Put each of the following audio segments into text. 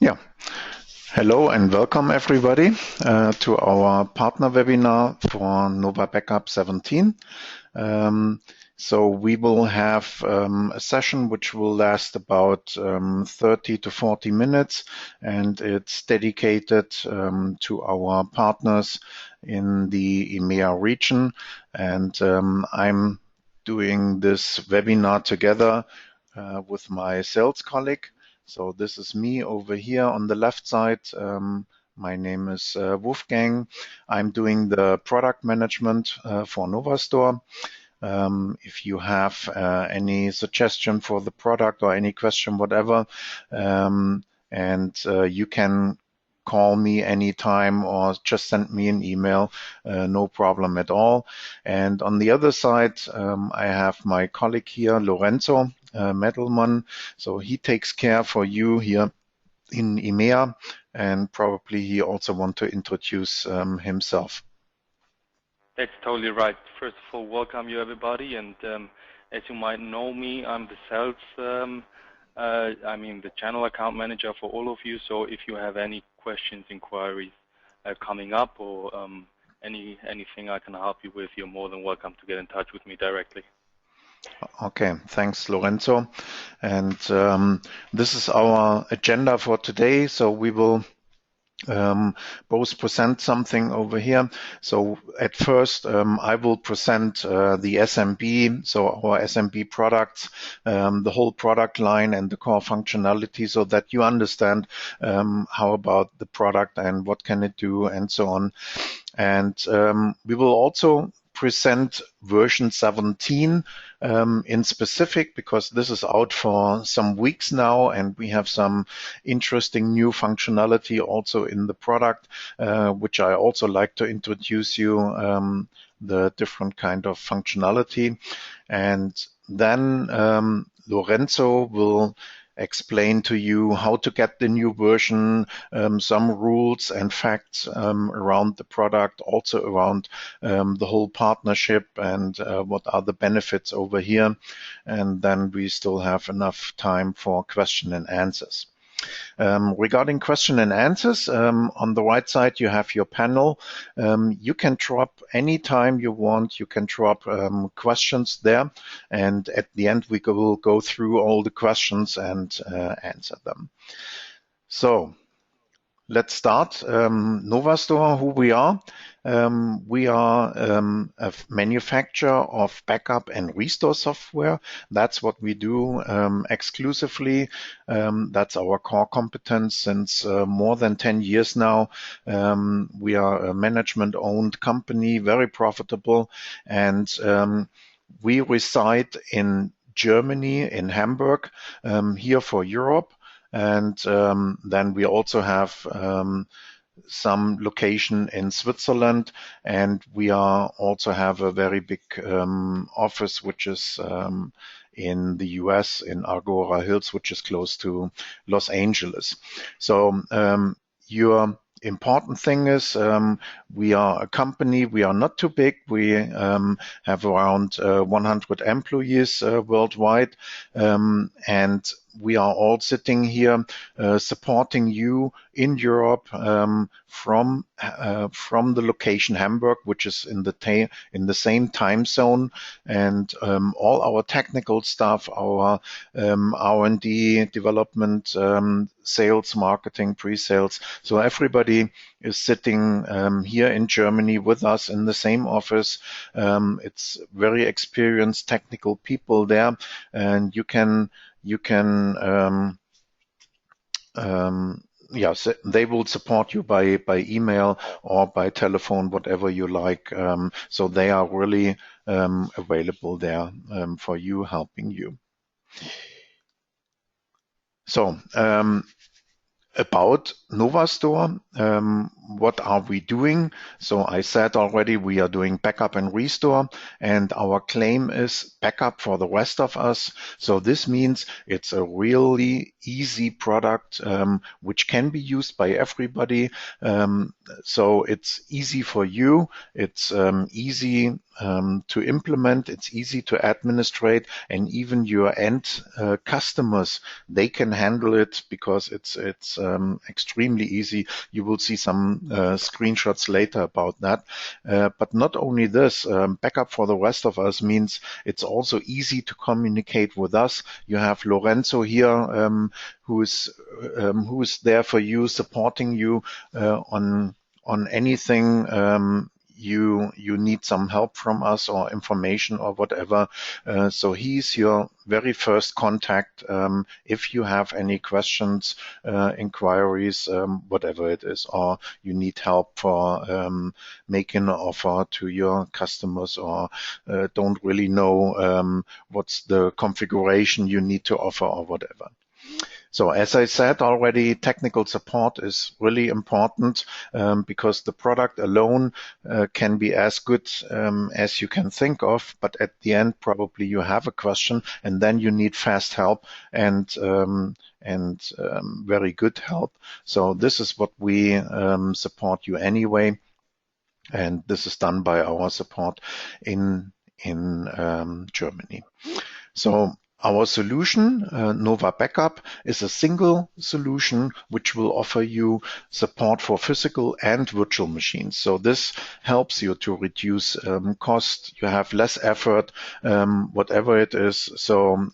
Yeah. Hello and welcome everybody to our partner webinar for NovaBACKUP 17. So we will have a session which will last about 30 to 40 minutes, and it's dedicated to our partners in the EMEA region. And I'm doing this webinar together with my sales colleague. So this is me over here on the left side. My name is Wolfgang. I'm doing the product management for NovaStore. If you have any suggestion for the product or any question, whatever, you can call me anytime or just send me an email, no problem at all. And on the other side, I have my colleague here, Lorenzo Mettelmann. So he takes care for you here in EMEA, and probably he also want to introduce himself. That's totally right. First of all, welcome you everybody, and as you might know me, I'm the sales, the channel account manager for all of you. So if you have any questions, inquiries coming up, or anything I can help you with, you're more than welcome to get in touch with me directly. Okay, thanks, Lorenzo. And this is our agenda for today. So we will both present something over here. So at first, I will present the SMB, so our SMB products, the whole product line and the core functionality, so that you understand how about the product and what can it do and so on. And we will also present version 17 in specific, because this is out for some weeks now, and we have some interesting new functionality also in the product, which I also like to introduce you, the different kind of functionality. And then Lorenzo will explain to you how to get the new version, some rules and facts around the product, also around the whole partnership and what are the benefits over here. And then we still have enough time for question and answers. Regarding question and answers, on the right side you have your panel. You can drop anytime you want. You can drop questions there, and at the end we will go through all the questions and answer them. So let's start. NovaStore, who we are. We are a manufacturer of backup and restore software. That's what we do exclusively. That's our core competence since more than 10 years now. We are a management-owned company, very profitable, and we reside in Germany, in Hamburg, here for Europe. And then we also have some location in Switzerland, and we also have a very big office which is in the US, in Agora Hills, which is close to Los Angeles. So your important thing is we are a company, we are not too big. We have around 100 employees worldwide, and we are all sitting here supporting you in Europe from the location Hamburg, which is in the same time zone, and all our technical stuff, our R&D development, sales, marketing, pre-sales. So everybody is sitting here in Germany with us in the same office. It's very experienced technical people there, and they will support you by email or by telephone, whatever you like. So they are really available there for you, helping you. So about NovaStore, what are we doing? So I said already we are doing backup and restore, and our claim is backup for the rest of us. So this means it's a really easy product which can be used by everybody. So it's easy for you, it's easy to implement, it's easy to administrate, and even your end customers, they can handle it because it's extremely easy. You will see some screenshots later about that. But not only this, backup for the rest of us means it's also easy to communicate with us. You have Lorenzo here who is there for you, supporting you on anything you need some help from us or information or whatever. So he's your very first contact if you have any questions, inquiries, whatever it is, or you need help for making an offer to your customers, or don't really know what's the configuration you need to offer or whatever. So as I said already, technical support is really important because the product alone can be as good as you can think of, but at the end probably you have a question and then you need fast help and very good help. So this is what we support you anyway, and this is done by our support in Germany. So our solution, NovaBACKUP, is a single solution which will offer you support for physical and virtual machines. So this helps you to reduce cost. You have less effort, whatever it is. So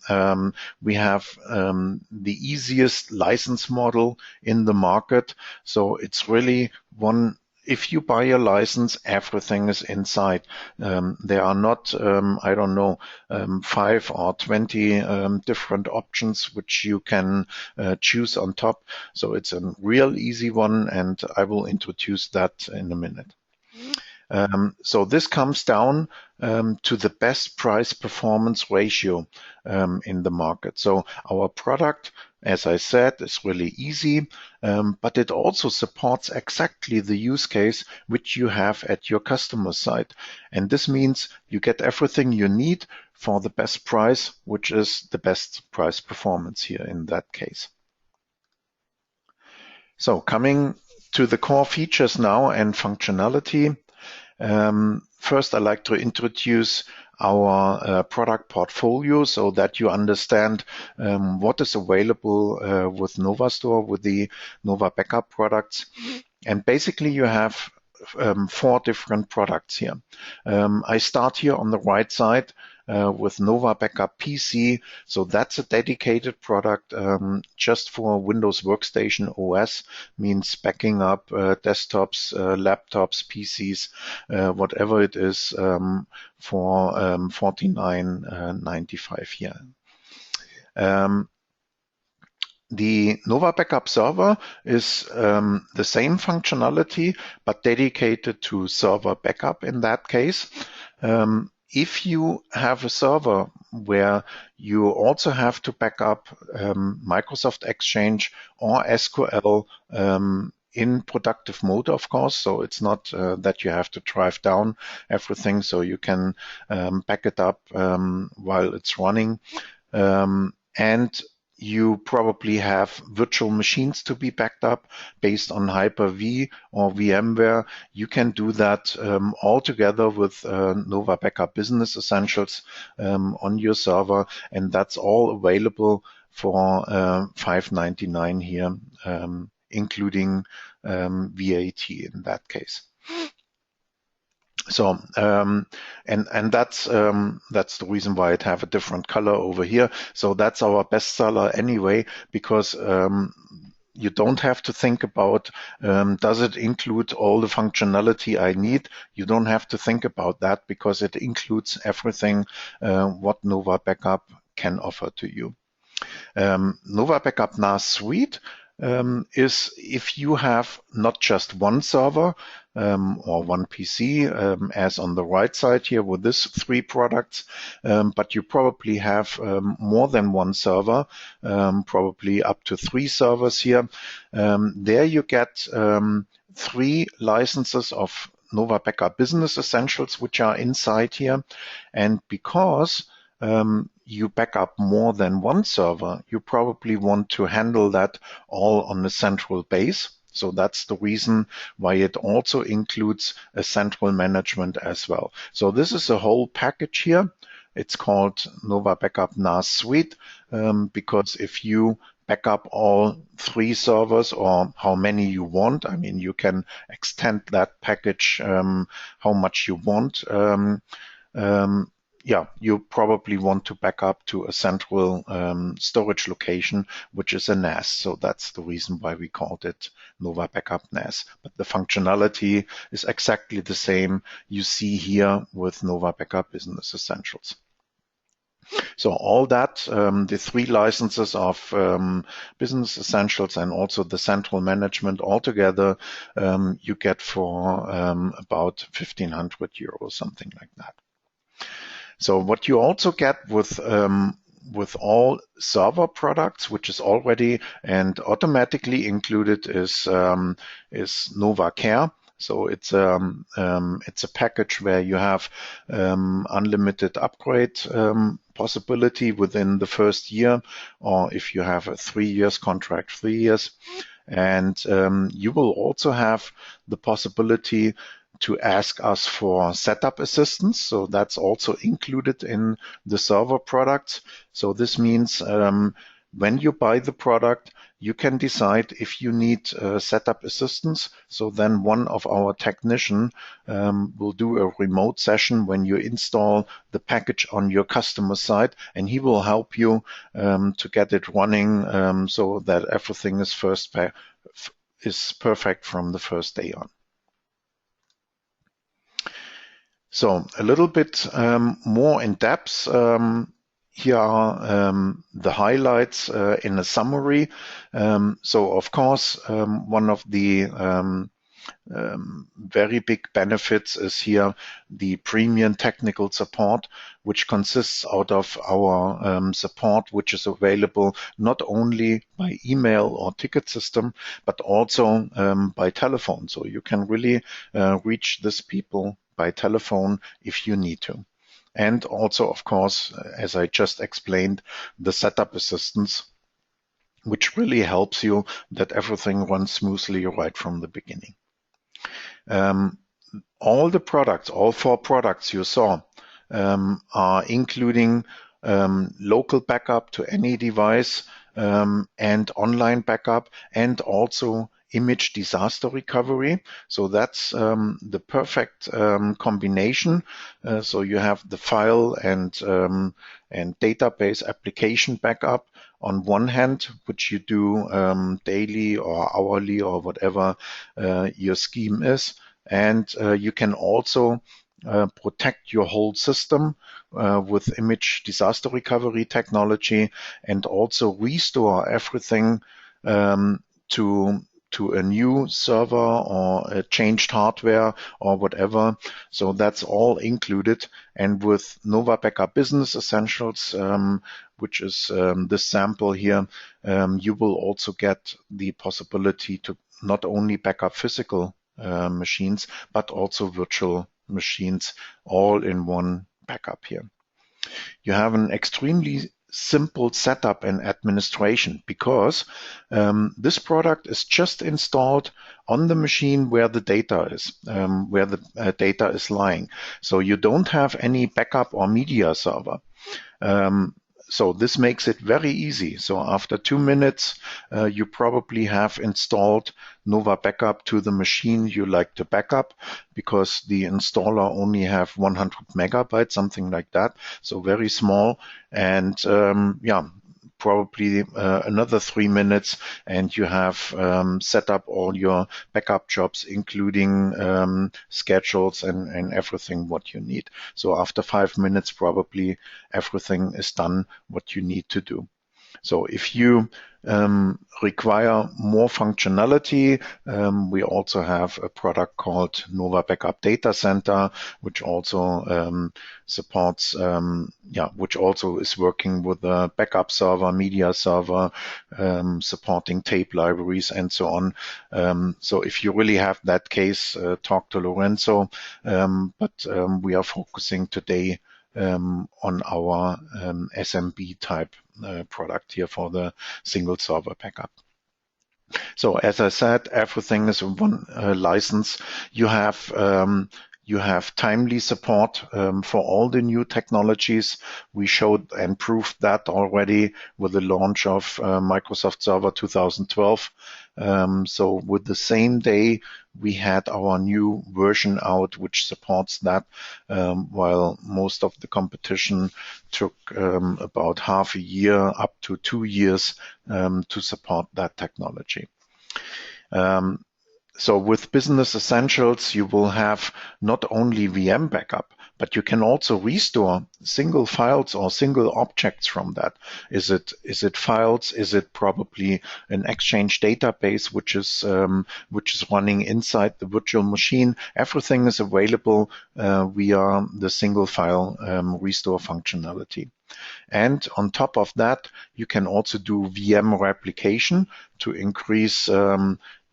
we have the easiest license model in the market. So it's really one. If you buy a license, everything is inside. There are not, I don't know, 5 or 20 different options which you can choose on top. So it's a real easy one, and I will introduce that in a minute. So this comes down to the best price performance ratio in the market. So our product, as I said, is really easy, but it also supports exactly the use case which you have at your customer side. And this means you get everything you need for the best price, which is the best price performance here in that case. So coming to the core features now and functionality. First, I'd like to introduce our product portfolio so that you understand what is available with NovaStore, with the NovaBACKUP products. And basically, you have 4 different products here. I start here on the right side with NovaBACKUP PC. So that's a dedicated product just for Windows Workstation OS, means backing up desktops, laptops, PCs, whatever it is, for $49.95 here. The NovaBACKUP server is the same functionality, but dedicated to server backup in that case. If you have a server where you also have to back up Microsoft Exchange or SQL in productive mode, of course, so it's not that you have to drive down everything, so you can back it up while it's running. And you probably have virtual machines to be backed up based on Hyper-V or VMware. You can do that all together with NovaBACKUP Business Essentials on your server, and that's all available for $5.99 here, including VAT in that case. So and that's the reason why it have a different color over here. So that's our bestseller anyway, because you don't have to think about does it include all the functionality I need. You don't have to think about that because it includes everything what NovaBACKUP can offer to you. NovaBACKUP NAS Suite is if you have not just one server or one PC, as on the right side here with this 3 products, but you probably have more than one server, probably up to 3 servers here. There you get 3 licenses of NovaBACKUP Business Essentials which are inside here. And because you back up more than one server, you probably want to handle that all on a central base. So that's the reason why it also includes a central management as well. So this is a whole package here. It's called NovaBACKUP NAS Suite because if you back up all 3 servers or how many you want, I mean, you can extend that package how much you want. Yeah, you probably want to back up to a central storage location, which is a NAS. So that's the reason why we called it NovaBACKUP NAS. But the functionality is exactly the same you see here with NovaBACKUP Business Essentials. So all that, the 3 licenses of Business Essentials and also the central management altogether, you get for about 1,500 euros, something like that. So what you also get with all server products, which is already and automatically included, is NovaCare. So it's a package where you have unlimited upgrade possibility within the first year, or if you have a 3 years contract, 3 years. And you will also have the possibility to ask us for setup assistance. So that's also included in the server products. So this means when you buy the product, you can decide if you need setup assistance. So then one of our technician will do a remote session when you install the package on your customer side, and he will help you to get it running so that everything is perfect from the first day on. So a little bit more in depth. Here are the highlights in a summary. So of course, one of the very big benefits is here the premium technical support, which consists out of our support, which is available not only by email or ticket system, but also by telephone. So you can really reach these people by telephone if you need to. And also, of course, as I just explained, the setup assistance, which really helps you that everything runs smoothly right from the beginning. All the products, all 4 products you saw, are including local backup to any device and online backup, and also image disaster recovery. So that's the perfect combination. So you have the file and database application backup on one hand, which you do daily or hourly or whatever your scheme is. And you can also protect your whole system with image disaster recovery technology, and also restore everything to a new server or a changed hardware or whatever. So that's all included. And with NovaBACKUP Business Essentials, which is this sample here, you will also get the possibility to not only backup physical machines, but also virtual machines all in one backup here. You have an extremely simple setup and administration because this product is just installed on the machine where the data is, data is lying. So you don't have any backup or media server. So this makes it very easy. So after 2 minutes, you probably have installed NovaBACKUP to the machine you like to backup, because the installer only have 100 megabytes, something like that. So very small. And yeah, probably another 3 minutes, and you have set up all your backup jobs, including schedules and everything what you need. So after 5 minutes, probably everything is done what you need to do. So if you require more functionality, we also have a product called NovaBACKUP Data Center, which also supports, which also is working with a backup server, media server, supporting tape libraries and so on. So if you really have that case, talk to Lorenzo, but we are focusing today on our SMB type product here for the single server backup. So as I said, everything is in one license. You have timely support for all the new technologies. We showed and proved that already with the launch of Microsoft Server 2012. So with the same day, we had our new version out, which supports that, while most of the competition took about half a year up to 2 years to support that technology. So with Business Essentials, you will have not only VM backup, but you can also restore single files or single objects from that. Is it files? Is it probably an Exchange database which is running inside the virtual machine? Everything is available via the single file restore functionality. And on top of that, you can also do VM replication to increase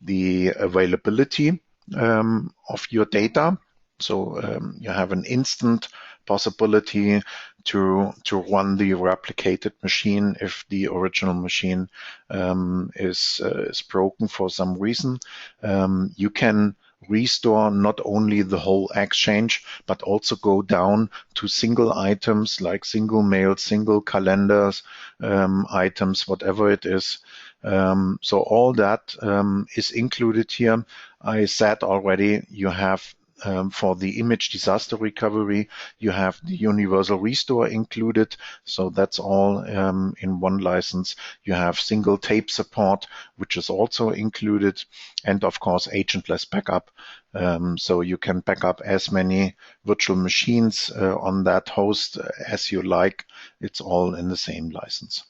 the availability of your data. So you have an instant possibility to run the replicated machine if the original machine is broken for some reason. You can restore not only the whole Exchange, but also go down to single items like single mail, single calendars, items, whatever it is. So all that is included here. I said already, you have for the image disaster recovery, you have the universal restore included. So that's all in one license. You have single tape support, which is also included. And of course, agentless backup. So you can back up as many virtual machines on that host as you like. It's all in the same license.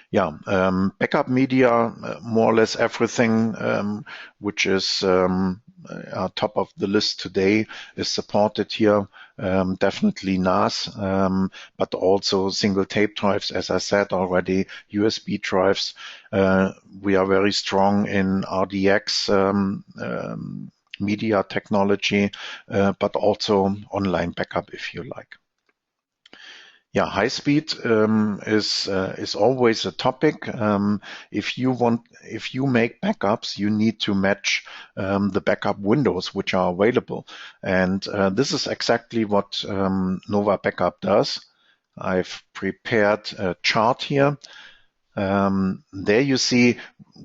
Yeah, backup media, more or less everything which is top of the list today is supported here. Definitely NAS, but also single tape drives, as I said already, USB drives. We are very strong in RDX media technology, but also online backup if you like. Yeah, high speed is always a topic. If you make backups, you need to match the backup windows which are available, and this is exactly what NovaBACKUP does. I've prepared a chart here. There you see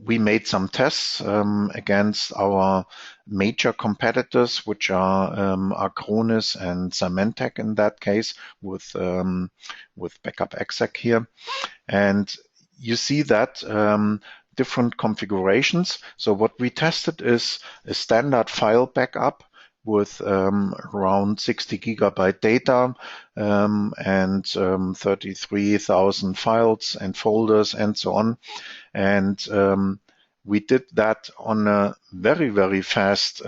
we made some tests against our major competitors, which are Acronis and Symantec in that case, with backup exec here. And you see that different configurations. So what we tested is a standard file backup with around 60 gigabyte data and 33,000 files and folders and so on. And we did that on a very, very fast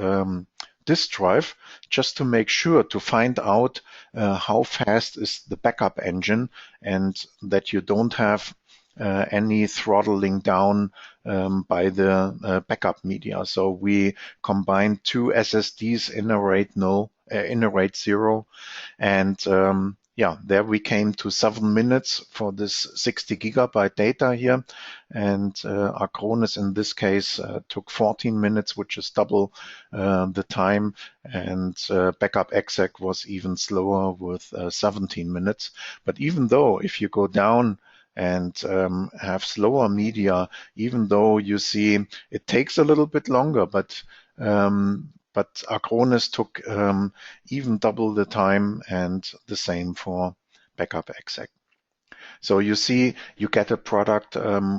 disk drive just to make sure to find out how fast is the backup engine and that you don't have any throttling down by the backup media. So we combined two SSDs in a RAID 0, and there we came to 7 minutes for this 60 gigabyte data here, and Acronis in this case took 14 minutes, which is double the time, and backup exec was even slower with 17 minutes. But even though if you go down and have slower media, even though you see it takes a little bit longer, but Acronis took even double the time, and the same for backup exec. So you see, you get a product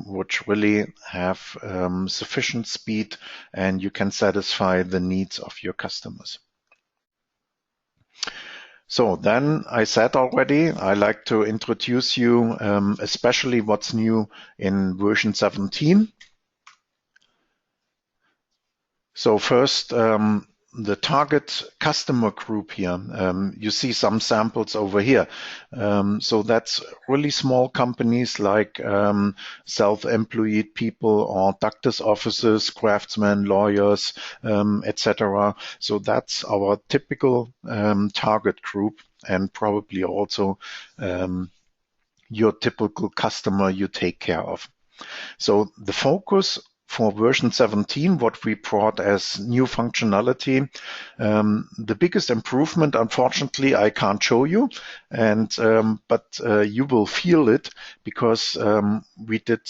which really have sufficient speed, and you can satisfy the needs of your customers. So then I said already, I like to introduce you especially what's new in version 17. So first, the target customer group here. You see some samples over here. So that's really small companies like self-employed people or doctor's offices, craftsmen, lawyers, etc. So that's our typical target group, and probably also your typical customer you take care of. So the focus for version 17, what we brought as new functionality, the biggest improvement, unfortunately, I can't show you, and but you will feel it because we did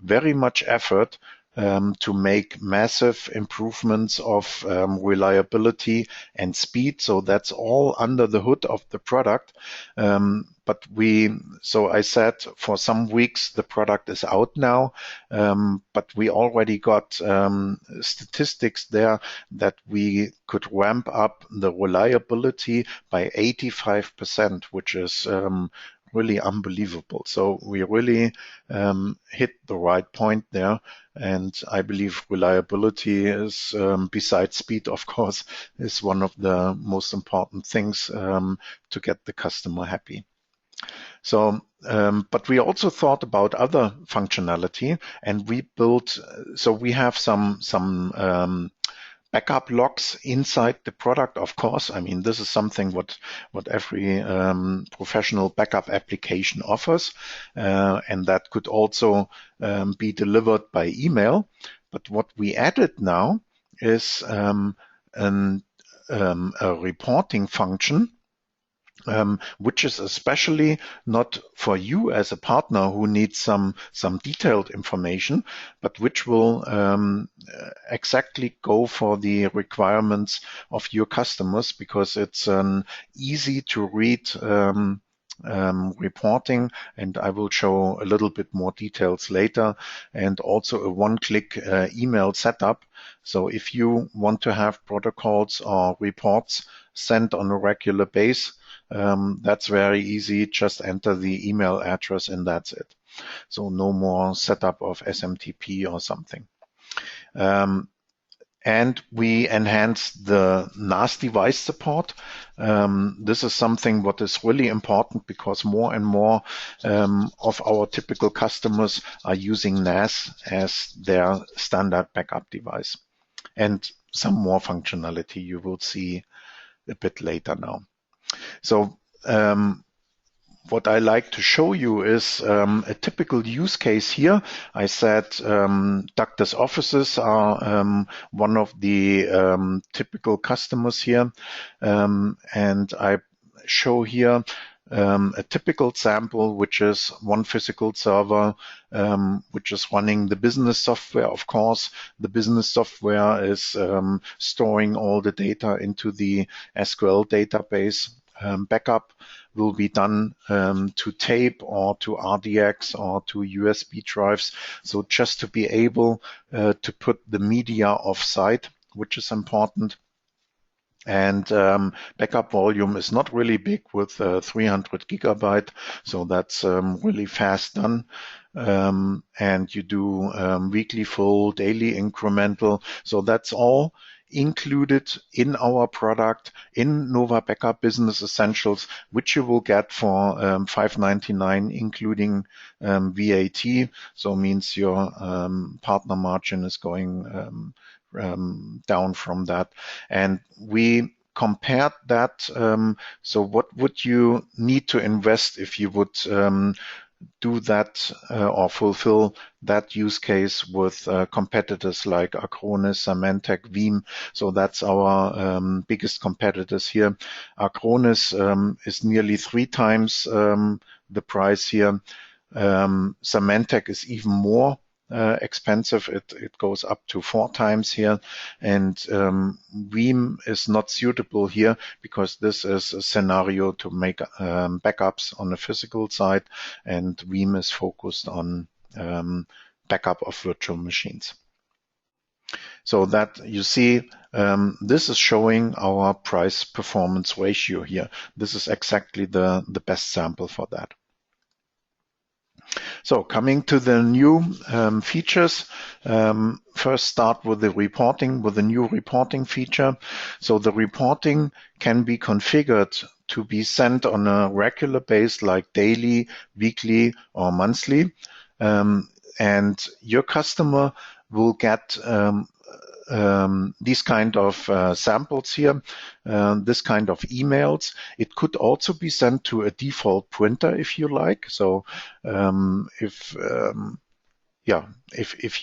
very much effort to make massive improvements of reliability and speed. So that's all under the hood of the product. So I said for some weeks the product is out now, but we already got statistics there that we could ramp up the reliability by 85%, which is really unbelievable. So we really hit the right point there. And I believe reliability is, besides speed, of course, is one of the most important things to get the customer happy. So, but we also thought about other functionality, and we built. So we have some backup logs inside the product, of course. I mean, this is something what every professional backup application offers, and that could also be delivered by email. But what we added now is a reporting function, which is especially not for you as a partner who needs some detailed information, but which will exactly go for the requirements of your customers, because it's an easy to read reporting, and I will show a little bit more details later, and also a one-click email setup. So if you want to have protocols or reports sent on a regular basis, that's very easy. Just enter the email address and that's it. So no more setup of SMTP or something. And we enhanced the NAS device support. This is something what is really important because more and more of our typical customers are using NAS as their standard backup device. And some more functionality you will see a bit later now. So what I like to show you is a typical use case here. I said doctors' offices are one of the typical customers here, and I show here a typical sample, which is one physical server, which is running the business software. Of course, the business software is storing all the data into the SQL database. Backup will be done to tape or to RDX or to USB drives. So just to be able to put the media off-site, which is important. And backup volume is not really big with 300 gigabyte, so that's really fast done. And you do weekly full, daily incremental. So that's all included in our product in NovaBACKUP Business Essentials, which you will get for $5.99, including VAT. So means your partner margin is going down from that. And we compared that. So what would you need to invest if you would do that or fulfill that use case with competitors like Acronis, Symantec, Veeam. So that's our biggest competitors here. Acronis is nearly 3 times the price here. Symantec is even more expensive. It goes up to 4 times here, and Veeam is not suitable here because this is a scenario to make backups on the physical side, and Veeam is focused on backup of virtual machines. So that you see, this is showing our price performance ratio here. This is exactly the best sample for that. So coming to the new features, first start with the reporting, with the new reporting feature. So the reporting can be configured to be sent on a regular basis, like daily, weekly, or monthly. And your customer will get these kind of samples here, this kind of emails. It could also be sent to a default printer if you like. So if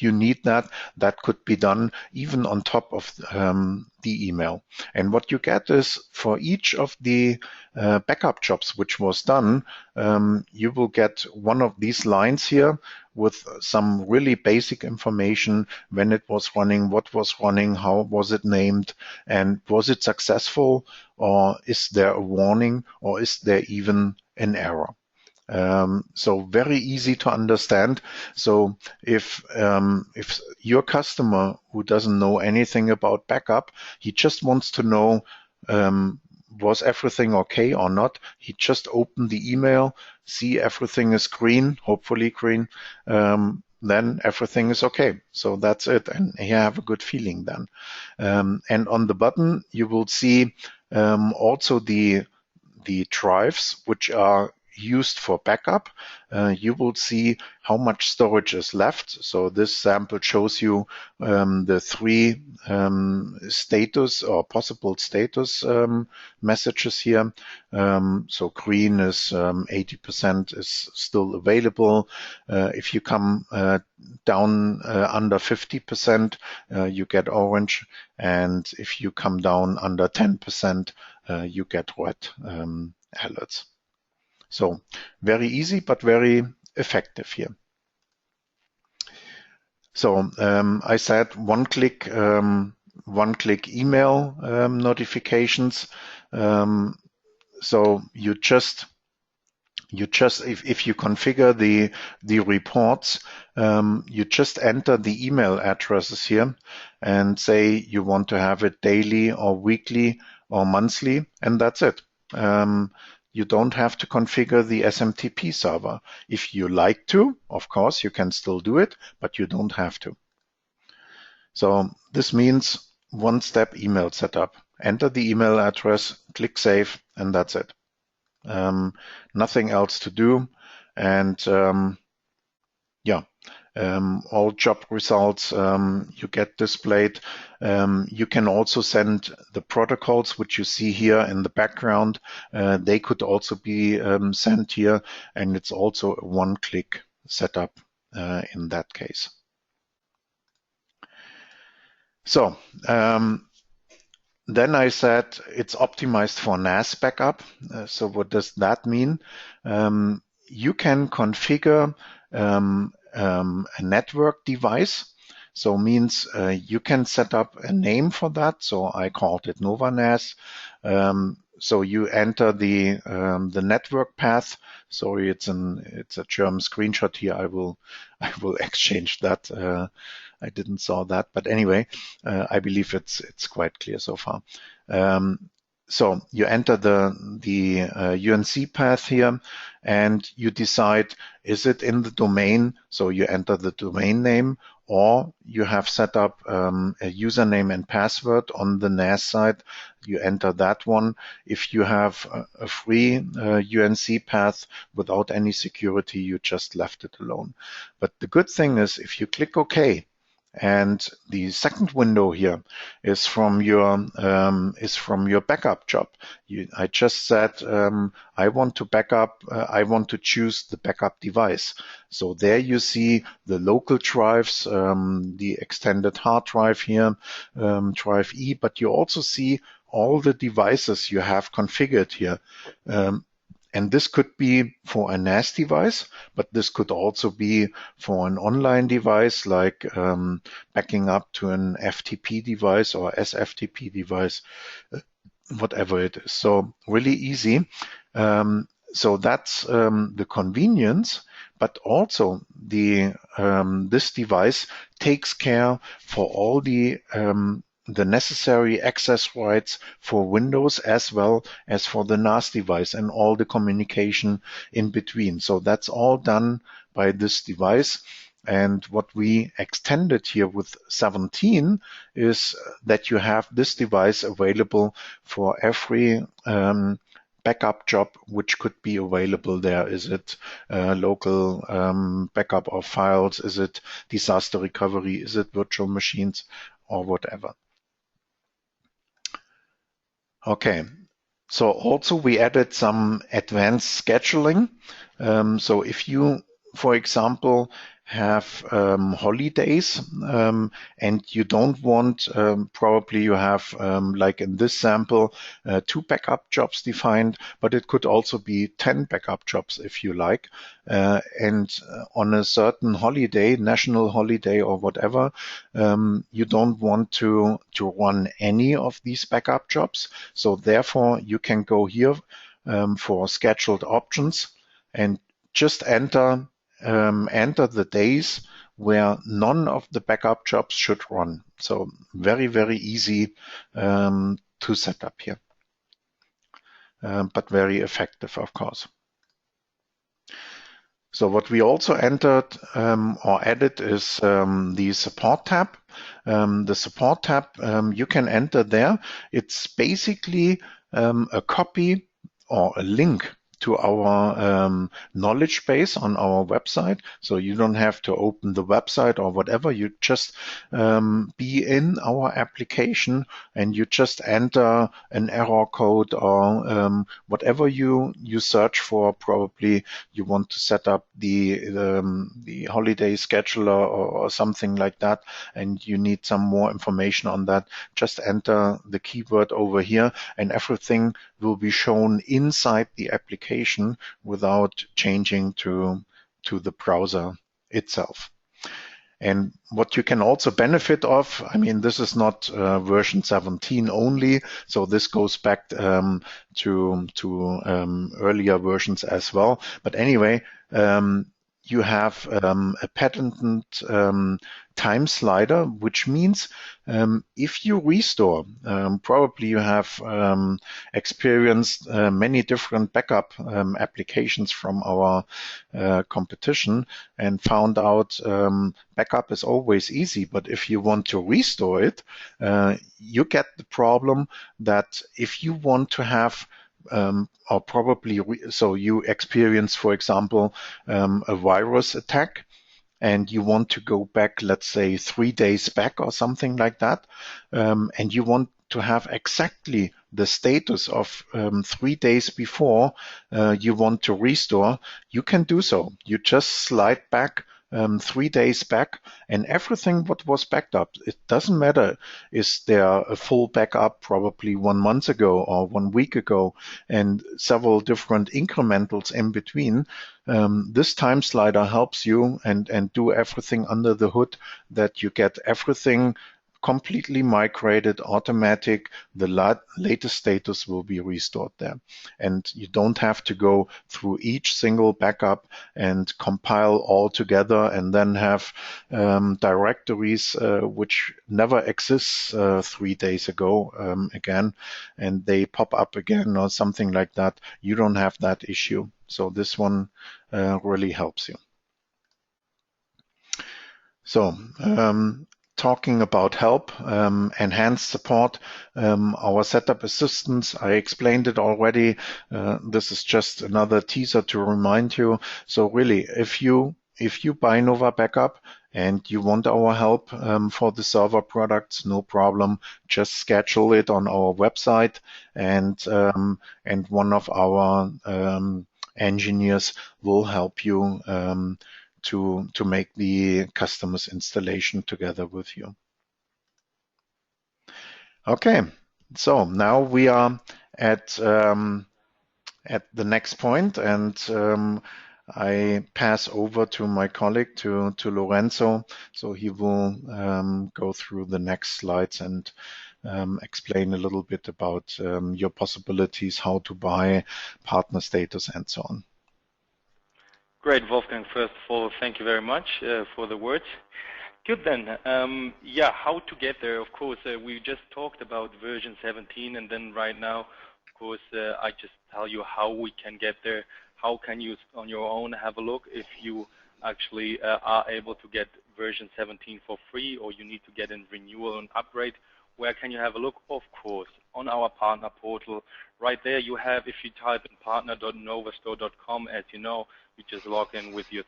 you need that, that could be done even on top of the email. And what you get is, for each of the backup jobs which was done, you will get one of these lines here with some really basic information: when it was running, what was running, how was it named, and was it successful, or is there a warning, or is there even an error. So very easy to understand. So if your customer who doesn't know anything about backup, he just wants to know, was everything okay or not? He just opened the email, see everything is green, hopefully green, then everything is okay. So that's it, and you have a good feeling then. And on the button, you will see also the drives which are used for backup. You will see how much storage is left. So this sample shows you the three status or possible status messages here. So green is 80% is still available. If you come down under 50%, you get orange. And if you come down under 10%, you get red alerts. So very easy, but very effective here. So I said one-click email notifications. So you just if you configure the reports, you just enter the email addresses here and say you want to have it daily or weekly or monthly, and that's it. You don't have to configure the SMTP server. If you like to, of course, you can still do it, but you don't have to. So this means one-step email setup. Enter the email address, click save, and that's it. Nothing else to do. And all job results you get displayed. You can also send the protocols, which you see here in the background. They could also be sent here, and it's also a one-click setup in that case. So then I said it's optimized for NAS backup. So what does that mean? You can configure a network device. So means you can set up a name for that. So I called it NovaNAS. So you enter the network path. Sorry, it's a German screenshot here. I will exchange that. I didn't saw that, but anyway, I believe it's quite clear so far. So you enter the UNC path here, and you decide, is it in the domain? So you enter the domain name, or you have set up a username and password on the NAS side. You enter that one. If you have a free UNC path without any security, you just left it alone. But the good thing is, if you click OK, and the second window here is from your backup job. I just said I want to backup. I want to choose the backup device. So there you see the local drives, the extended hard drive here, drive E. But you also see all the devices you have configured here. And this could be for a NAS device, but this could also be for an online device, like backing up to an FTP device or SFTP device, whatever it is. So really easy. So that's the convenience. but also this device takes care for all the necessary access rights for Windows as well as for the NAS device and all the communication in between. So that's all done by this device. And what we extended here with 17 is that you have this device available for every backup job which could be available there. Is it local backup of files? Is it disaster recovery? Is it virtual machines or whatever? Okay, so also we added some advanced scheduling. So if you, for example, have holidays and you don't want, probably you have, like in this sample, 2 backup jobs defined, but it could also be 10 backup jobs if you like. And on a certain holiday, national holiday or whatever, you don't want to run any of these backup jobs. So therefore you can go here for scheduled options and just enter the days where none of the backup jobs should run. So very, very easy to set up here, but very effective, of course. So what we also entered or added is the support tab. The support tab, you can enter there. It's basically a copy or a link to our knowledge base on our website. So you don't have to open the website or whatever. You just be in our application and you just enter an error code or whatever you search for. Probably you want to set up the holiday scheduler or something like that, and you need some more information on that. Just enter the keyword over here and everything will be shown inside the application without changing to the browser itself. And what you can also benefit of, I mean, this is not version 17 only, so this goes back to earlier versions as well. But anyway, you have a patented time slider, which means if you restore, probably you have experienced many different backup applications from our competition and found out backup is always easy, but if you want to restore it, you get the problem that if you want to have or probably, so you experience, for example, a virus attack, and you want to go back, let's say 3 days back or something like that, and you want to have exactly the status of 3 days before you want to restore, you can do so. You just slide back 3 days back and everything what was backed up, it doesn't matter, is there a full backup probably 1 month ago or 1 week ago and several different incrementals in between. This time slider helps you and do everything under the hood, that you get everything completely migrated, automatic. The latest status will be restored there. And you don't have to go through each single backup and compile all together and then have directories which never exists 3 days ago again, and they pop up again or something like that. You don't have that issue. So this one really helps you. So talking about help, enhanced support, our setup assistance, I explained it already. This is just another teaser to remind you. So really, if you buy NovaBACKUP and you want our help for the server products, no problem. Just schedule it on our website, and one of our engineers will help you to make the customer's installation together with you. Okay, so now we are at the next point, and I pass over to my colleague, to Lorenzo, so he will go through the next slides and explain a little bit about your possibilities, how to buy, partner status, and so on. Great, Wolfgang. First of all, thank you very much for the words. Good then. Yeah, how to get there? Of course, we just talked about version 17, and then right now, of course, I just tell you how we can get there. How can you, on your own, have a look if you actually are able to get version 17 for free, or you need to get a renewal and upgrade? Where can you have a look? Of course, on our partner portal. Right there you have, if you type in partner.novastore.com, as you know, you just log in with your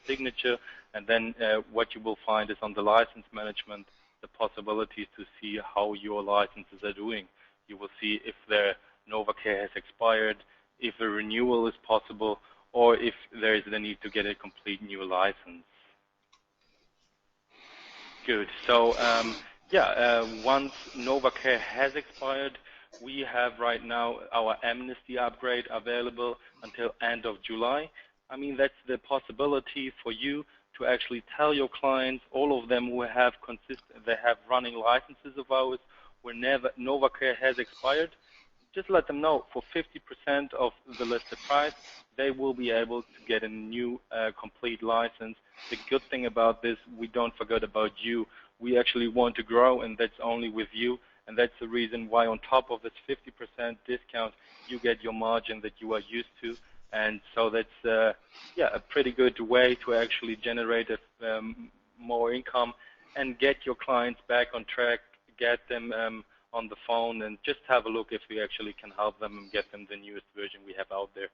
signature, and then what you will find is on the license management, the possibilities to see how your licenses are doing. You will see if the NovaCare has expired, if a renewal is possible, or if there is the need to get a complete new license. Good. So, once NovaCare has expired, we have right now our amnesty upgrade available until end of July. I mean, that's the possibility for you to actually tell your clients, all of them who have they have running licenses of ours, whenever NovaCare has expired, just let them know for 50% of the listed price, they will be able to get a new complete license. The good thing about this, we don't forget about you. We actually want to grow, and that's only with you. And that's the reason why on top of this 50% discount, you get your margin that you are used to. And so that's a pretty good way to actually generate more income and get your clients back on track, get them on the phone, and just have a look if we actually can help them and get them the newest version we have out there.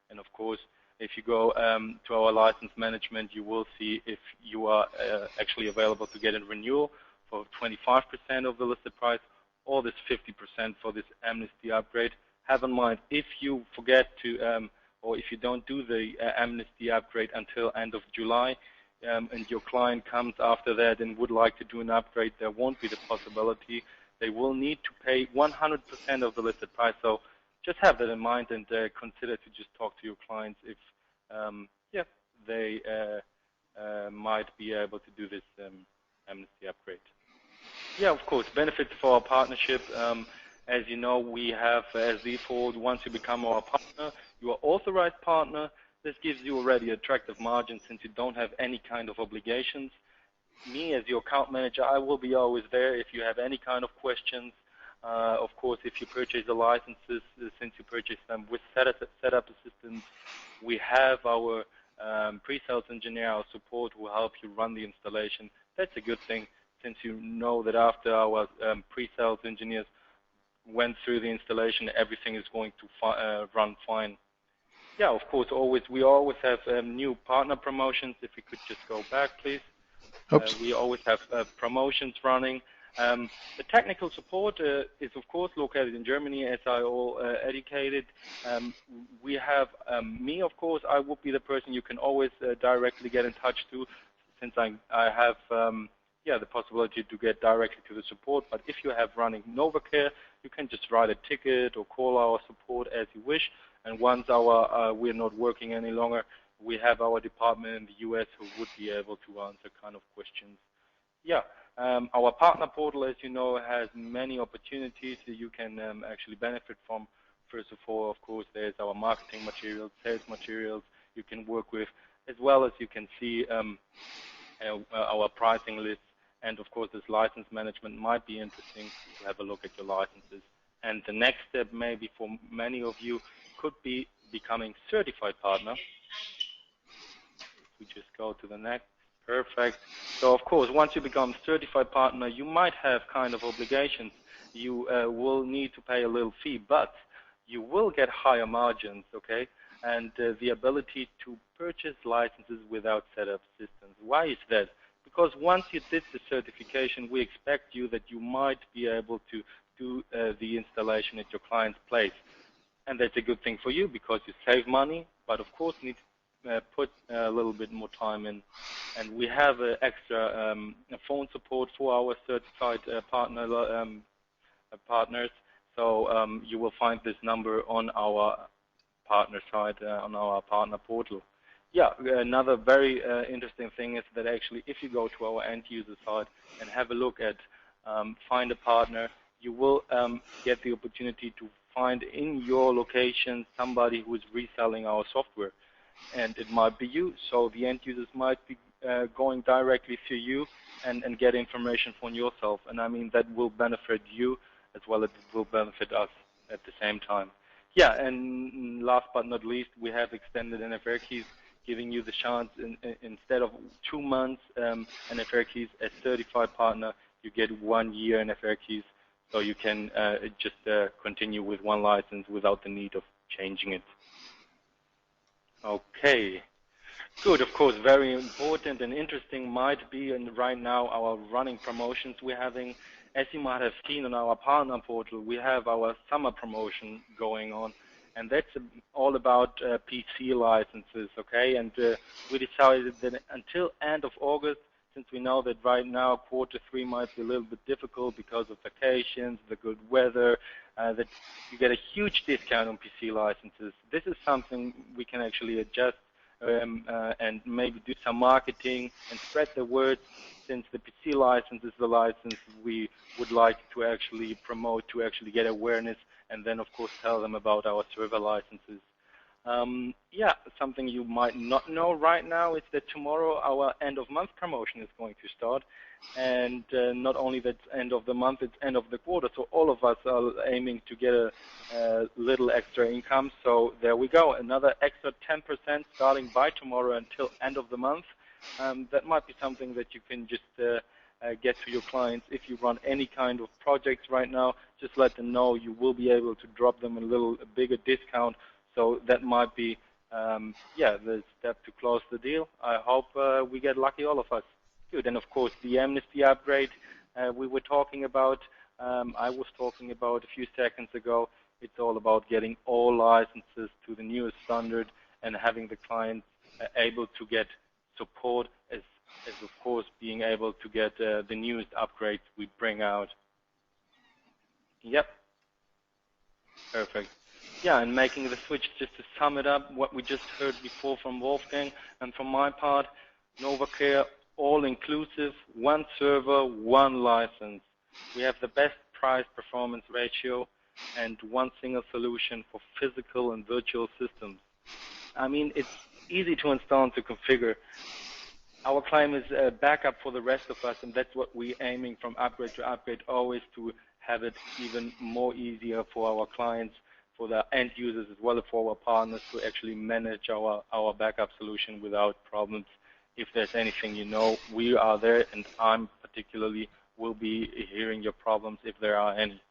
And of course, if you go to our license management, you will see if you are actually available to get a renewal for 25% of the listed price, or this 50% for this amnesty upgrade. Have in mind, if you forget to, or if you don't do the amnesty upgrade until end of July, and your client comes after that and would like to do an upgrade, there won't be the possibility. They will need to pay 100% of the listed price. So just have that in mind, and consider to just talk to your clients if they might be able to do this amnesty upgrade. Yeah, of course, benefits for our partnership. As you know, we have as default, once you become our partner, you are authorized partner. This gives you already attractive margins since you don't have any kind of obligations. Me, as your account manager, I will be always there if you have any kind of questions. Of course, if you purchase the licenses, since you purchase them with setup assistance, we have our pre-sales engineer, our support, who will help you run the installation. That's a good thing, since you know that after our pre-sales engineers went through the installation, everything is going to run fine. Yeah, of course, we always have new partner promotions. If we could just go back, please. We always have promotions running. The technical support is, of course, located in Germany, as I all educated. We have me, of course. I would be the person you can always directly get in touch to, since I have the possibility to get directly to the support. But if you have running NovaCare, you can just write a ticket or call our support as you wish. And once we're not working any longer, we have our department in the US who would be able to answer kind of questions. Yeah, our partner portal, as you know, has many opportunities that you can actually benefit from. First of all, of course, there's our marketing materials, sales materials you can work with, as well as you can see our pricing lists. And of course, this license management might be interesting to have a look at your licenses. And the next step, maybe for many of you, could be becoming certified partner. If we just go to the next, perfect. So of course, once you become certified partner, you might have kind of obligations. You will need to pay a little fee, but you will get higher margins, okay? And the ability to purchase licenses without setup assistance. Why is that? Because once you did the certification, we expect you that you might be able to do the installation at your client's place. And that's a good thing for you because you save money, but of course need to put a little bit more time in. And we have extra phone support for our certified partners. So you will find this number on our partner side, on our partner portal. Yeah, another very interesting thing is that actually if you go to our end user side and have a look at find a partner, you will get the opportunity to find in your location somebody who is reselling our software. and it might be you. So the end users might be going directly to you and get information from yourself. And I mean, that will benefit you as well as it will benefit us at the same time. Yeah, and last but not least, we have extended NFR keys, giving you the chance instead of 2 months NFR keys as certified partner, you get 1 year NFR keys, so you can just continue with one license without the need of changing it. Okay. Good, of course, very important and interesting might be, and right now our running promotions we're having. As you might have seen on our partner portal, we have our summer promotion going on, and that's all about PC licenses, okay? And we decided that until end of August, since we know that right now Q3 might be a little bit difficult because of vacations, the good weather, that you get a huge discount on PC licenses. This is something we can actually adjust and maybe do some marketing and spread the word, since the PC license is the license we would like to actually promote, to actually get awareness, and then of course tell them about our server licenses. Yeah, something you might not know right now is that tomorrow our end of month promotion is going to start, and not only that end of the month, it's end of the quarter, so all of us are aiming to get a little extra income. So there we go, another extra 10% starting by tomorrow until end of the month. That might be something that you can just get to your clients. If you run any kind of projects right now, just let them know. You will be able to drop them a bigger discount. So that might be, yeah, the step to close the deal. I hope we get lucky, all of us. Good. And of course, the amnesty upgrade we were talking about, I was talking about a few seconds ago. It's all about getting all licenses to the newest standard and having the client able to get support as of course being able to get the newest upgrades we bring out. Yep. Perfect. Yeah, and making the switch, just to sum it up, what we just heard before from Wolfgang and from my part, NovaCare, all-inclusive, one server, one license. We have the best price-performance ratio and one single solution for physical and virtual systems. I mean, it's easy to install and to configure. Our claim is a backup for the rest of us, and that's what we're aiming from upgrade to upgrade, always to have it even more easier for our clients, for the end users as well as for our partners to actually manage our backup solution without problems. If there's anything, you know, we are there, and I'm particularly will be hearing your problems if there are any.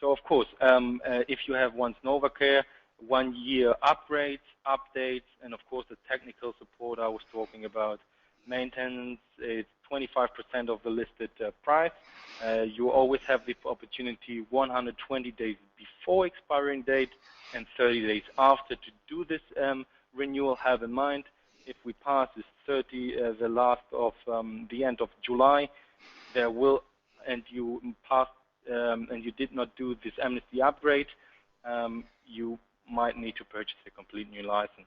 So of course, if you have once NovaCare, 1 year upgrades, updates, and of course the technical support I was talking about. Maintenance is 25% of the listed price. You always have the opportunity 120 days before expiring date and 30 days after to do this renewal. Have in mind, if we pass this 30, the last of the end of July, there will, and you pass and you did not do this amnesty upgrade, you might need to purchase a complete new license.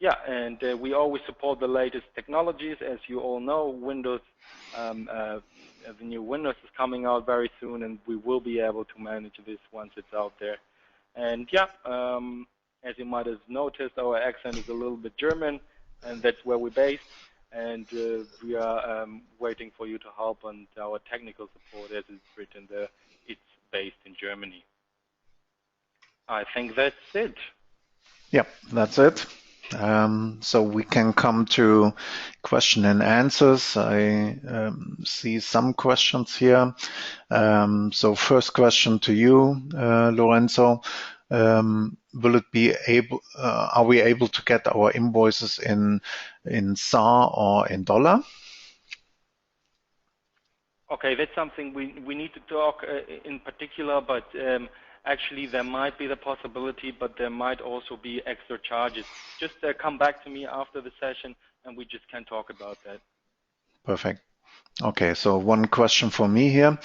Yeah, and we always support the latest technologies. As you all know, Windows, the new Windows is coming out very soon, and we will be able to manage this once it's out there. And yeah, as you might have noticed, our accent is a little bit German, and that's where we're based. And we are waiting for you to help on our technical support, as it's written there. It's based in Germany. I think that's it. Yeah, that's it. So we can come to question and answers. I see some questions here. So first question to you, Lorenzo. Will it be able? Are we able to get our invoices in SAR or in dollar? Okay, that's something we need to talk in particular, but actually there might be the possibility, but there might also be extra charges. Just come back to me after the session and we just can talk about that. Perfect. Okay, so one question for me here,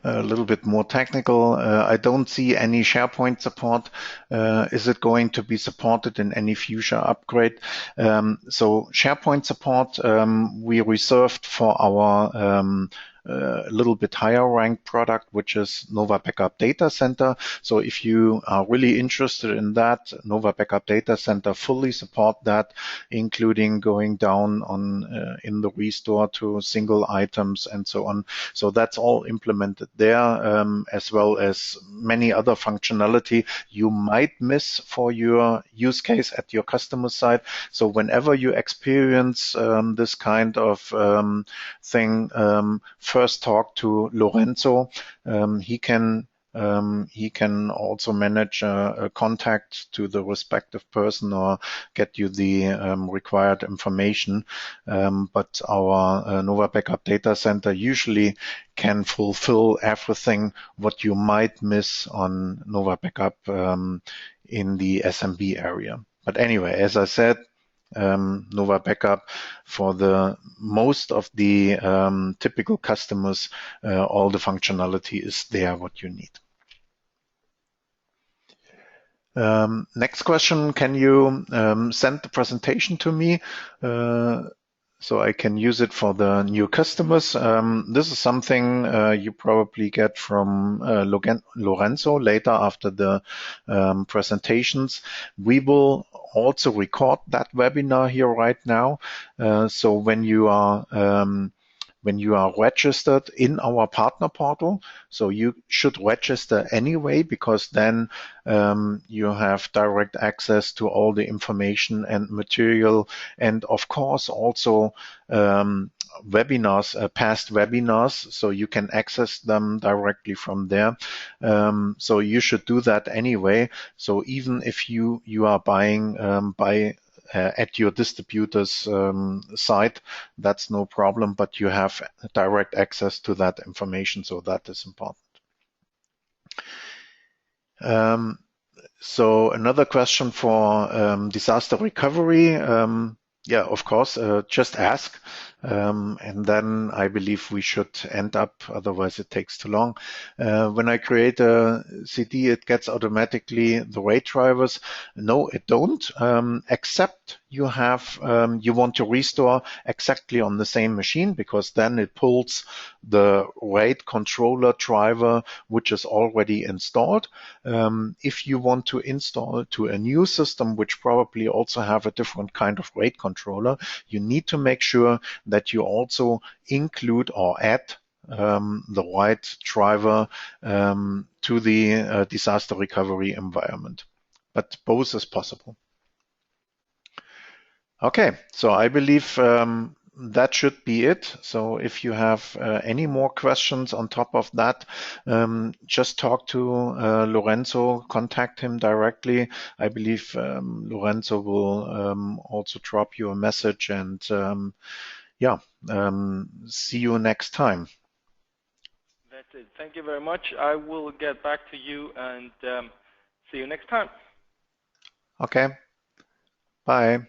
a little bit more technical. I don't see any SharePoint support. Is it going to be supported in any future upgrade? So SharePoint support we reserved for our a little bit higher ranked product, which is NovaBACKUP Data Center. So if you are really interested in that, NovaBACKUP Data Center fully support that, including going down on in the restore to single items and so on. So that's all implemented there, as well as many other functionality you might miss for your use case at your customer side. So whenever you experience this kind of thing, first talk to Lorenzo. He can also manage a contact to the respective person or get you the required information. But our NovaBACKUP data center usually can fulfill everything what you might miss on NovaBACKUP in the SMB area. But anyway, as I said, NovaBACKUP for the most of the typical customers, all the functionality is there what you need. Next question, can you send the presentation to me so I can use it for the new customers? This is something you probably get from Lorenzo later after the presentations. We will also record that webinar here right now. So when you are registered in our partner portal, so you should register anyway, because then you have direct access to all the information and material, and of course also webinars, past webinars, so you can access them directly from there. So you should do that anyway. So even if you are buying at your distributor's site, that's no problem, but you have direct access to that information, so that is important. So another question for disaster recovery. Yeah, of course, just ask. And then I believe we should end up, otherwise it takes too long. When I create a CD, it gets automatically the RAID drivers. No, it don't, except you have, you want to restore exactly on the same machine, because then it pulls the RAID controller driver, which is already installed. If you want to install to a new system, which probably also have a different kind of RAID controller, you need to make sure that you also include or add the right driver to the disaster recovery environment. But both is possible. Okay, so I believe that should be it. So if you have any more questions on top of that, just talk to Lorenzo, contact him directly. I believe Lorenzo will also drop you a message, and yeah, see you next time. That's it. Thank you very much. I will get back to you, and see you next time. Okay, bye.